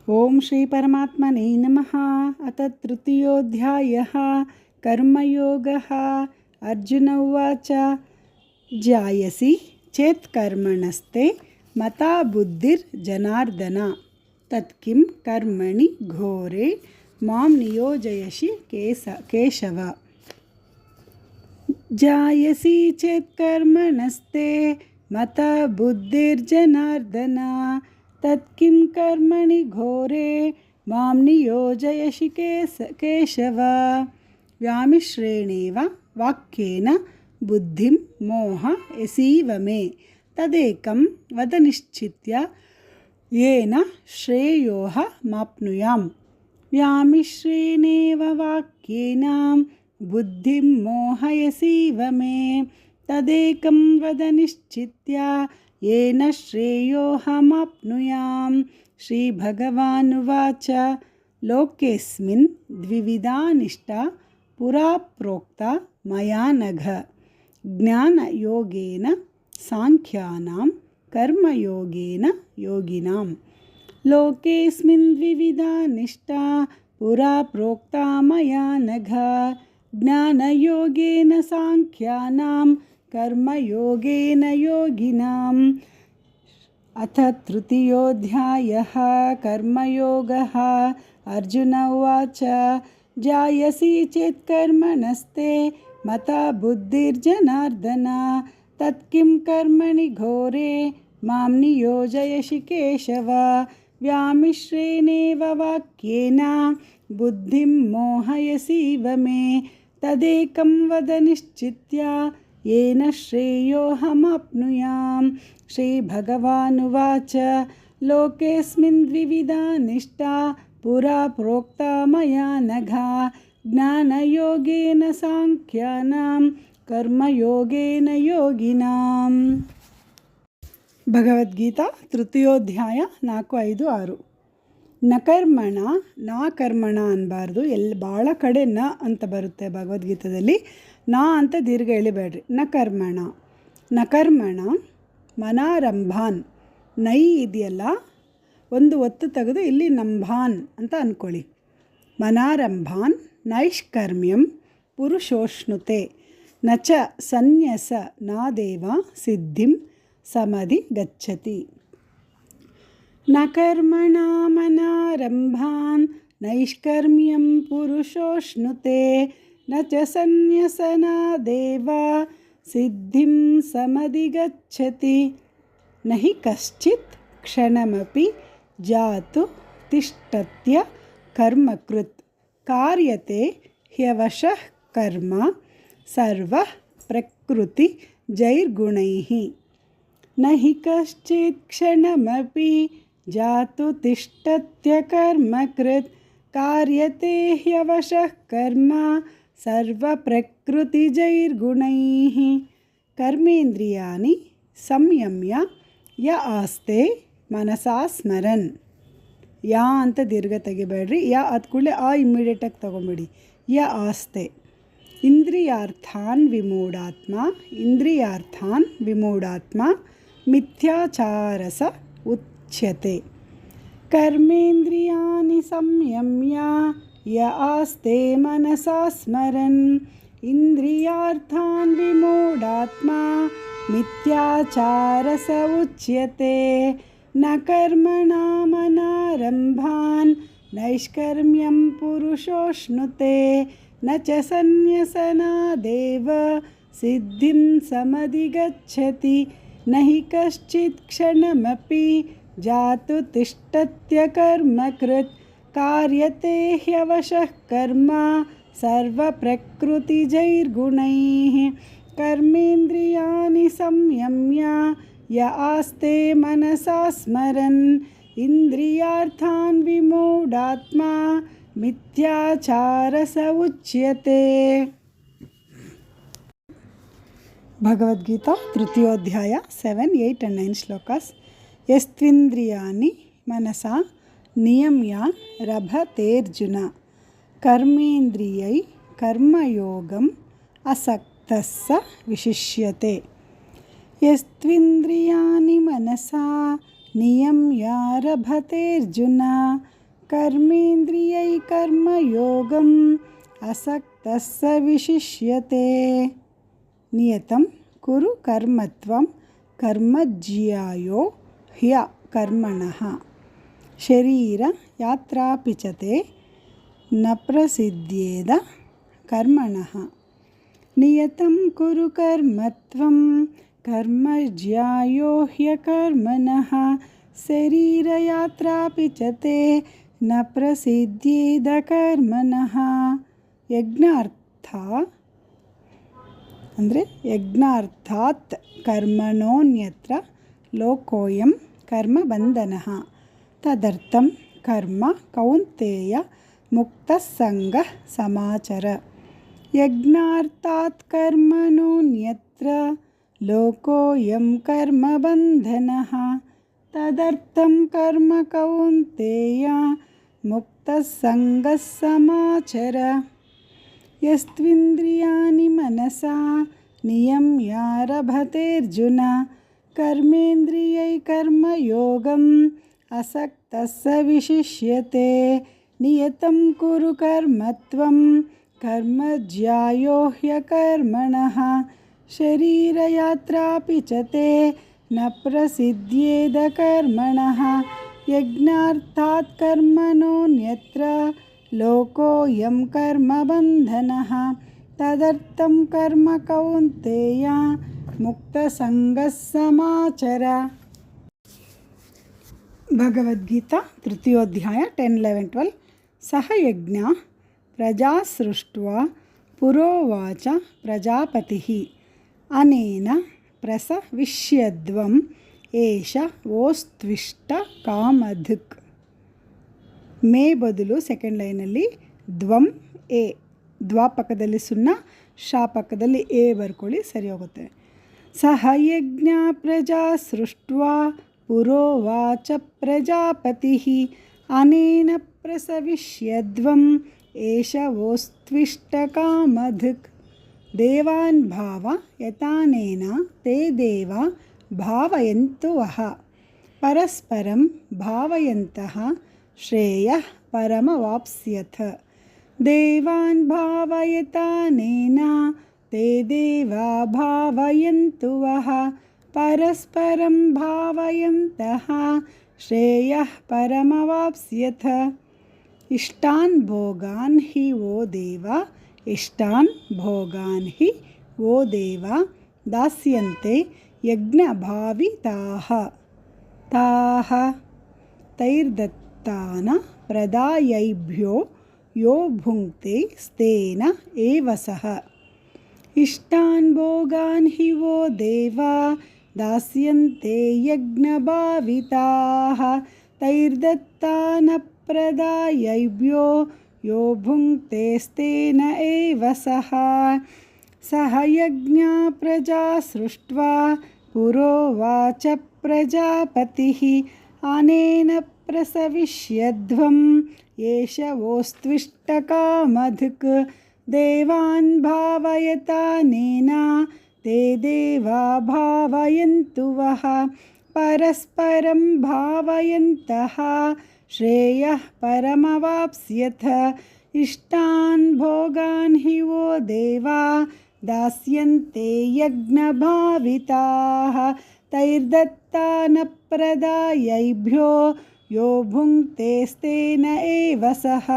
ಓಂ ಶ್ರೀ ಪರಮಾತ್ಮನೇ ನಮಃ. ಅಥ ತೃತೀಯೋಧ್ಯಾಯಃ ಕರ್ಮಯೋಗಃ. ಅರ್ಜುನ ಉವಾಚ ಜಾಯಸಿ ಚೇತ್ ಕರ್ಮಣಸ್ತೆ ಮತಾ ಬುದ್ಧಿರ್ಜನಾರ್ದನ ತತ್ಕಿಂ ಕರ್ಮಣಿ ಘೋರೆ ಮಾಂ ನಿಯೋಜಯಸಿ ಕೇಶವ. ಜಾಯಸಿ ಚೇತ್ ಕರ್ಮಣಸ್ತೆ ಮತಾ ಬುದ್ಧಿರ್ಜನಾರ್ದನ ತತ್ಕಿಂ ಕರ್ಮಣಿ ಘೋರೆ ಮಾಂ ನಿಯೋಜಯಸಿ ಕೇಶವ. ವ್ಯಾಮಿಶ್ರೇಣೇವ ವಾಕ್ಯೇನ ಬುದ್ಧಿಂ ಮೋಹ ಯಸೀವ ಮೇ ತದೇಕಂ ವದ ನಿಶ್ಚಿತ್ಯ ಯೇನ ಶ್ರೇಯೋಹ ಮಾಪ್ನುಯಾಮ್. ವ್ಯಾಮಿಶ್ರೇಣೇವ ವಾಕ್ಯೇನ ಬುದ್ಧಿಂ ಮೋಹ ಯಸೀವ ಮೇ ತದೇಕಂ ವದ ನಿಶ್ಚಿತ್ಯ ಯೇನ ಶ್ರೇಯೋಹಮಾಪ್ನುಯಾಮ್. ಶ್ರೀಭಗವಾನುವಾಚ ಲೋಕೇಸ್ಮಿನ್ ದ್ವಿವಿಧಾ ನಿಷ್ಠಾ ಪುರಾ ಪ್ರೋಕ್ತಾ ಮಯಾ ನಘ. ಜ್ಞಾನಯೋಗೇನ ಸಾಂಖ್ಯಾನಾಂ ಕರ್ಮಯೋಗೇನ ಯೋಗಿನಾಂ. ಲೋಕೇಸ್ಮಿನ್ ದ್ವಿವಿಧಾ ನಿಷ್ಠಾ ಪುರಾ ಪ್ರೋಕ್ತಾ ಮಯಾ ನಘ. ಜ್ಞಾನಯೋಗೇನ ಸಾಂಖ್ಯಾನಾಂ ಕರ್ಮಯೋಗೇನ ಯೋಗಿನಾಂ. ಅಥ ತೃತೀಯೋಧ್ಯಾಯಃ ಕರ್ಮಯೋಗಃ. ಅರ್ಜುನ ಉವಾಚ ಜಾಯಸಿ ಚೇತ್ ಕರ್ಮಣಸ್ತೆ ಮತಾ ಬುದ್ಧಿರ್ಜನಾರ್ದನ ತತ್ಕಿಂ ಕರ್ಮಣಿ ಘೋರೆ ಮಾಂ ನಿಯೋಜಯಸಿ ಕೇಶವ. ವ್ಯಾಮಿಶ್ರೇಣೇವ ವಾಕ್ಯೇನ ಬುದ್ಧಿಂ ಮೋಹಯಸೀವ ಮೇ ತದೇಕಂ ವದ ನಿಶ್ಚಿತ್ಯ ಯೇನ ಶ್ರೇಯೋಹಮಾಪ್ನುಯಾಮ್. ಶ್ರೀಭಗವಾನುವಾಚ ಲೋಕೇಸ್ಮಿನ್ ದ್ವಿವಿಧಾ ನಿಷ್ಠಾ ಪುರಾ ಪ್ರೋಕ್ತಾ ಮಯಾ ನಘ. ಜ್ಞಾನಯೋಗೇನ ಸಾಂಖ್ಯಾನಾಂ ಕರ್ಮಯೋಗೇನ ಯೋಗಿನಾಂ. ಭಗವದ್ಗೀತಾ ತೃತೀಯೋಧ್ಯಾಯ 4, 5, 6. ನ ಕರ್ಮಣ ನಾ ಕರ್ಮಣ ಅನ್ನಬಾರ್ದು. ಭಾಳ ಕಡೆ ನ ಅಂತ ಬರುತ್ತೆ ಭಗವದ್ಗೀತಾದಲ್ಲಿ. ನಾ ಅಂತ ದೀರ್ಘ ಎಳಿಬೇಡ್ರಿ. ನ ಕರ್ಮಣ ನ ಕರ್ಮಣ ಮನಾರಂಭಾನ್. ನೈ ಇದೆಯಲ್ಲ, ಒಂದು ಒತ್ತು ತೆಗೆದು ಇಲ್ಲಿ ನಂಭಾನ್ ಅಂತ ಅಂದ್ಕೊಳ್ಳಿ. ಮನಾರಂಭಾನ್ ನೈಷ್ಕರ್ಮ್ಯಂ ಪುರುಷೋಷ್ಣುತೆ ನ ಚ ಸನ್ಯಸ ನಾದೇವ ಸಿದ್ಧಿಂ ಸಮಧಿ ಗಚ್ಚತಿ. ನ ಕರ್ಮಣ ಮನಾರಂಭಾನ್ ನೈಷ್ಕರ್ಮ್ಯಂ ಪುರುಷೋಷ್ಣುತೆ ನ ಚ ಸನ್ಯಸನಾದೇವ ಸಿದ್ಧಿಂ ಸಮಧಿ ಗಚ್ಚತಿ. ನ ಹಿ ಕಶ್ಚಿತ್ ಕ್ಷಣಮಪಿ ಜಾತು ತಿಷ್ಠತ್ಯ ಕರ್ಮಕೃತ್ ಕಾರ್ಯತೆ ಹ್ಯವಶಃ ಕರ್ಮ ಸರ್ವಃ ಪ್ರಕೃತಿ ಜೈರ್ಗುಣೈಃ. ನ ಹಿ ಕಶ್ಚಿತ್ ಕ್ಷಣಮಪಿ ಜಾತು ತಿಷ್ಠತ್ಯ ಕರ್ಮಕೃತ್ ಕಾರ್ಯತೆ ಹ್ಯವಶಃ ಕರ್ಮ ಸರ್ವಪ್ರಕೃತಿಜೈರ್ಗುಣೈಃ. ಕರ್ಮೇಂದ್ರಿಯಾಣಿ ಸಂಯಮ್ಯ ಯ ಆಸ್ತೆ ಮನಸಾ ಸ್ಮರನ್. ಯಾ ಅಂತ ದೀರ್ಘ ತೆಗಿಬೇಡ್ರಿ. ಯಾ ಅದು ಕೂಡಲೇ ಆ ಇಮ್ಮಿಡಿಯೇಟಾಗಿ ತೊಗೊಂಬಿಡಿ. ಯ ಆಸ್ತೆ. ಇಂದ್ರಿಯಾರ್ಥಾನ್ ವಿಮೂಢಾತ್ಮ ಮಿಥ್ಯಾಚಾರಸ ಉಚ್ಯತೆ. ಕರ್ಮೇಂದ್ರಿಯಾಣಿ ಸಂಯಮ್ಯ ಯ ಆಸ್ತೆ ಮನಸಾ ಸ್ಮರನ್ ಇಂದ್ರಿಯಾರ್ಥಾನ್ ವಿಮೂಢಾತ್ಮ ಮಿಥ್ಯಾಚಾರಸ ಉಚ್ಯತೆ. ನ ಕರ್ಮಣ ಮನಾರಂಭಾನ್ ನೈಷ್ಕರ್ಮ್ಯಂ ಪುರುಷೋಷ್ಣುತೆ ನ ಚ ಸನ್ಯಸನಾದೇವ ಸಿದ್ಧಿಂ ಸಮಧಿ ಗಚ್ಚತಿ. ನ ಹಿ ಕಶ್ಚಿತ್ ಕ್ಷಣಮಪಿ ಜಾತು ತಿಷ್ಠತ್ಯ ಕರ್ಮಕೃತ್ ಕಾರ್ಯತೆ ಹ್ಯವಶಃ ಕರ್ಮ ಸರ್ವಪ್ರಕೃತಿಜೈರ್ಗುಣೈಃ. ಕರ್ಮೇಂದ್ರಿಯಾಣಿ ಸಂಯಮ್ಯ ಯ ಆಸ್ತೆ ಮನಸಾ ಸ್ಮರನ್ ಇಂದ್ರಿಯಾರ್ಥಾನ್ ವಿಮೂಢಾತ್ಮ ಮಿಥ್ಯಾಚಾರಸ ಉಚ್ಯತೆ. ಭಗವದ್ಗೀತಾ ತೃತೀಯೋಧ್ಯಾಯ 7, 8 and 9 ಶ್ಲೋಕಾಸ್. ಯಸ್ತ್ವಿಂದ್ರಿಯಾಣಿ ಮನಸಾ ನಿಯಮ್ಯ ರಭತೇರ್ಜುನ ಕರ್ಮೇಂದ್ರಿಯೈ ಕರ್ಮಯೋಗಂ ಅಸಕ್ತಸ್ಸ ವಿಶಿಷ್ಯತೆ. ಯಸ್ತ್ವಿಂದ್ರಿಯಾಣಿ ಮನಸಾ ನಿಯಮ್ಯಾರಭತೇರ್ಜುನ कर्मेन्द्रियै कर्मयोगम् असक्तः स विशिष्यते। नियतं कुरु कर्मत्वं कर्मज्यायो ह्यकर्मणः शरीरयात्रापि च ते न प्रसिद्ध्येद कर्मणः। नियतं कुरु कर्मत्वं कर्मज्यायो ह्यकर्मणः शरीरयात्रापि च ते न प्रसिद्ध्येद कर्मणः। ಯಜ್ಞಾರ್ಥ ಅಂದರೆ ಯಜ್ಞಾರ್ಥಾತ್ ಕರ್ಮಣೋನ್ಯತ್ರ ಲೋಕೋಯಂ ಕರ್ಮಬಂಧನಃ ತದರ್ಥಂ ಕರ್ಮ ಕೌಂತೆಯ ಮುಕ್ತಸಂಗಃ ಸಮಾಚರ। ಯಜ್ಞಾರ್ಥಾತ್ ಕರ್ಮಣೋನ್ಯತ್ರ ಲೋಕೋಯಂ ಕರ್ಮಬಂಧನಃ ತದರ್ಥಂ ಕರ್ಮ ಕೌಂತೆಯ ಮುಕ್ತಸಂಗಃ ಸಮಾಚರ। ಯಸ್ತ್ವಿಂದ್ರಿಯಾಣಿ ಮನಸಾ ನಿಯಮ್ಯಾರಭತೇರ್ಜುನ ಕರ್ಮೇಂದ್ರಿಯೈ ಕರ್ಮಯೋಗಂ ಅಸಕ್ತಃ ಸ ವಿಶಿಷ್ಯತೆ। ನಿಯತಂ ಕುರು ಕರ್ಮತ್ವಂ ಕರ್ಮಜ್ಯಾಯೋ ಹ್ಯಕರ್ಮಣಃ ಶರೀರಯಾತ್ರಾಪಿ ಚ ತೇ ನ ಪ್ರಸಿದ್ಧ್ಯೇದ ಕರ್ಮಣಃ। ಯಜ್ಞಾರ್ಥಾತ್ ಕರ್ಮಣೋನ್ಯತ್ರ ಲೋಕೋಯಂ ಕರ್ಮಬಂಧನಃ ತದರ್ಥಂ ಕರ್ಮ ಕೌಂತೆಯ ಮುಕ್ತಸಂಗಃ ಸಮಾಚರ। ಭಗವದ್ಗೀತಾ ತೃತೀಯೋಧ್ಯಾಯ 10, 11, 12 ಸಹ ಯಜ್ಞ ಪ್ರಜಾ ಸೃಷ್ಟ್ವಾ ಪುರೋವಾಚ ಪ್ರಜಾಪತಿಃ ಅನೇನ ಪ್ರಸವಿಷ್ಯದ್ವಂ ಏಷ ವೋಸ್ತ್ವಿಷ್ಟ ಕಾಮಧುಕ್। ಮೇ ಬದಲು ಸೆಕೆಂಡ್ ಲೈನಲ್ಲಿ ದ್ವಂ ಎ, ದ್ವಾ ಪಕ್ಕದಲ್ಲಿ ಸುನ್ನ, ಶಾ ಪಕ್ಕದಲ್ಲಿ ಎ ಬರ್ಕೊಳ್ಳಿ, ಸರಿ ಹೋಗುತ್ತೆ। ಸಹ ಯಜ್ಞ ಪ್ರಜಾ ಸೃಷ್ಟ್ವಾ ಪುರೋವಾಚ ಪ್ರಜಾಪತಿಃ ಅನೇನ ಪ್ರಸವಿಷ್ಯದ್ವಂ ಏಷ ವೋಸ್ತ್ವಿಷ್ಟ ಕಾಮಧುಕ್। ದೇವಾನ್ ಭಾವಯತಾನೇನ ತೇ ದೇವಾ ಭಾವಯಂತು ವಃ ಪರಸ್ಪರಂ ಭಾವಯಂತಃ ಶ್ರೇಯಃ ಪರಮವಾಪ್ಸ್ಯಥ। ದೇವಾನ್ ಭಾವಯತಾನೇನ ತೇ ದೇವಾ ಭಾವಯಂತು ವಃ ಪರಸ್ಪರಂ ಭಾವಯಂತಃ ಶ್ರೇಯಃ ಪರಮವಾಪ್ಸ್ಯಥ। ಇಷ್ಟಾನ್ ಭೋಗಾನ್ ಹಿ ವೋ ದೇವ ಇಷ್ಟಾನ್ ಭೋಗಾನ್ ಹಿ ವೋ ದೇವ ದಾಸ್ಯಂತೆ ಯಜ್ಞಭಾವಿತಾಃ ತಾಃ ತೈರ್ದತ್ತಾನ ಪ್ರದಾಯೈಭ್ಯೋ ಯೋ ಭುಂಕ್ತೆ ಸ್ತೆನ ಏವ ಸಃ। ಇಷ್ಟಾನ್ ಭೋಗಾನ್ ಹಿ ವೋ ದೇವಾ ದಾಸ್ಯಂತೆ ಯಜ್ಞಭಾವಿತಾಃ ತೈರ್ದತ್ತಾನ ಪ್ರದಾಯೈಭ್ಯೋ ಯೋ ಭುಂಕ್ತೆ ಸ್ತೆನ ಏವ ಸಃ। ಸಹ ಯಜ್ಞ ಪ್ರಜಾ ಸೃಷ್ಟ್ವಾ ಪುರೋವಾಚ ಪ್ರಜಾಪತಿಃ ಅನೇನ ಪ್ರಸವಿಷ್ಯದ್ವಂ ಏಷ ವೋಸ್ತ್ವಿಷ್ಟ ಕಾಮಧುಕ್। ದೇವಾನ್ ಭಾವಯತಾನೇನ ತೇ ದೇವಾ ಭಾವಯಂತು ವಃ ಪರಸ್ಪರಂ ಭಾವಯಂತಃ ಶ್ರೇಯಃ ಪರಮವಾಪ್ಸ್ಯಥ। ಇಷ್ಟಾನ್ ಭೋಗಾನ್ ಹಿ ವೋ ದೇವಾ ದಾಸ್ಯಂತೆ ಯಜ್ಞಭಾವಿತಾಃ ತೈರ್ದತ್ತಾನ ಪ್ರದಾಯೈಭ್ಯೋ ಯೋ ಭುಂಕ್ತೆ ಸ್ತೆನ ಏವ ಸಃ।